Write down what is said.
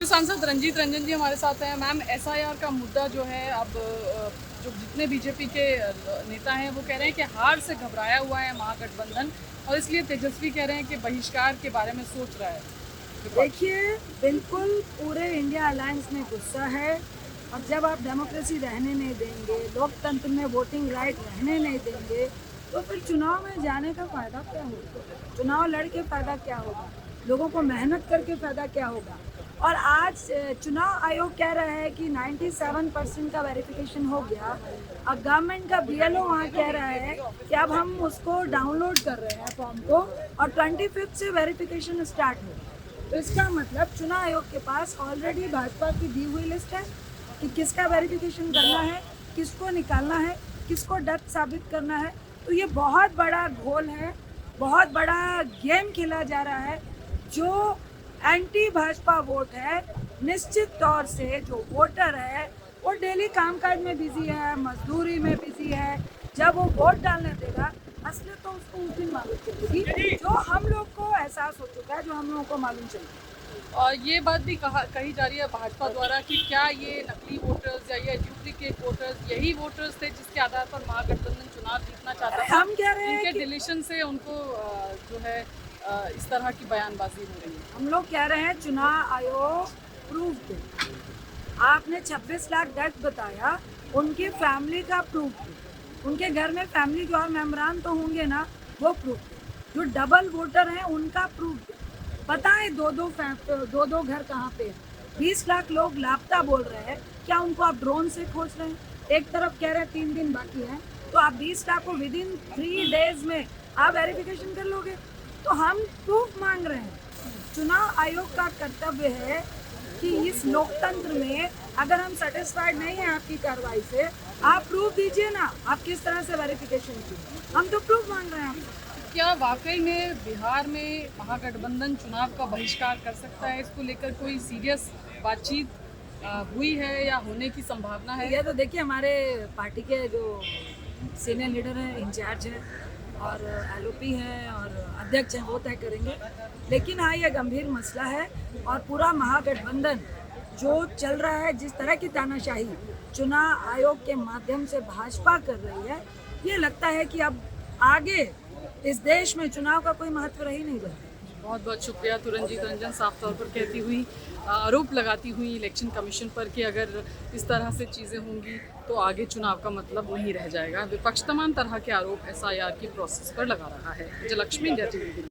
सांसद रंजीत रंजन जी हमारे साथ हैं। मैम, एसआईआर का मुद्दा जो है अब जो जितने बीजेपी के नेता हैं वो कह रहे हैं कि हार से घबराया हुआ है महागठबंधन, और इसलिए तेजस्वी कह रहे हैं कि बहिष्कार के बारे में सोच रहा है। देखिए, बिल्कुल पूरे इंडिया अलायंस में गुस्सा है। और जब आप डेमोक्रेसी रहने नहीं देंगे, लोकतंत्र में वोटिंग राइट रहने नहीं देंगे, तो फिर चुनाव में जाने का फ़ायदा क्या होगा? चुनाव लड़ के फ़ायदा क्या होगा? लोगों को मेहनत करके फ़ायदा क्या होगा? और आज चुनाव आयोग कह रहा है कि 97% का वेरिफिकेशन हो गया। अब गवर्नमेंट का बीएलओ वहाँ कह रहा है कि अब हम उसको डाउनलोड कर रहे हैं फॉर्म को, और 25 से वेरिफिकेशन स्टार्ट हो। तो इसका मतलब चुनाव आयोग के पास ऑलरेडी भाजपा की दी हुई लिस्ट है कि किसका वेरिफिकेशन करना है, किसको निकालना है, किसको डट साबित करना है। तो ये बहुत बड़ा घोल है, बहुत बड़ा गेम खेला जा रहा है। जो एंटी भाजपा वोट है, निश्चित तौर से जो वोटर है वो डेली कामकाज में बिजी है, मजदूरी में बिजी है। जब वो वोट डालने देगा, असलियत तो उसको उस दिन मालूम चलेगी, जो हम लोग को एहसास हो चुका है, जो हम लोगों को मालूम चलेगा। और ये बात भी कही जा रही है भाजपा द्वारा कि क्या ये नकली वोटर्स या ये डुप्लीकेट वोटर्स यही वोटर्स थे जिसके आधार पर महागठबंधन चुनाव जीतना चाहता था। हम कह रहे हैं इनके कि डिलीशन से उनको जो है इस तरह की बयानबाजी हो रही है। हम लोग कह रहे हैं चुनाव आयोग प्रूफ दे। आपने 26 लाख डेथ बताया, उनकी फैमिली का प्रूफ दे। उनके घर में फैमिली के और मेम्बरान तो होंगे ना, वो प्रूफ दे। जो डबल वोटर हैं उनका प्रूफ दे। पता है दो दो घर कहाँ पे है। 20 लाख लोग लापता बोल रहे हैं, क्या उनको आप ड्रोन से खोज रहे हैं? एक तरफ कह रहे हैं 3 दिन बाकी है, तो आप 20 लाख को विदिन 3 डेज में आप वेरिफिकेशन कर लोगे? तो हम प्रूफ मांग रहे हैं। चुनाव आयोग का कर्तव्य है कि इस लोकतंत्र में अगर हम सेटिस्फाइड नहीं हैं आपकी कार्रवाई से, आप प्रूफ दीजिए ना, आप किस तरह से वेरिफिकेशन किए। हम तो प्रूफ मांग रहे हैं आपसे। क्या वाकई में बिहार में महागठबंधन चुनाव का बहिष्कार कर सकता है? इसको लेकर कोई सीरियस बातचीत हुई है या होने की संभावना है? ये तो देखिए, हमारे पार्टी के जो सीनियर लीडर हैं, इंचार्ज हैं और एलओपी हैं और अध्यक्ष हैं, वो तय करेंगे। लेकिन हाँ, ये गंभीर मसला है और पूरा महागठबंधन जो चल रहा है, जिस तरह की तानाशाही चुनाव आयोग के माध्यम से भाजपा कर रही है, ये लगता है कि अब आगे इस देश में चुनाव का कोई महत्व रह ही नहीं जाता। बहुत बहुत शुक्रिया। तो रंजीत रंजन साफ तौर पर कहती हुई, आरोप लगाती हुई इलेक्शन कमीशन पर कि अगर इस तरह से चीज़ें होंगी तो आगे चुनाव का मतलब नहीं रह जाएगा। विपक्ष तमाम तरह के आरोप एसआईआर की प्रोसेस पर लगा रहा है। Vijayalakshmi, India TV.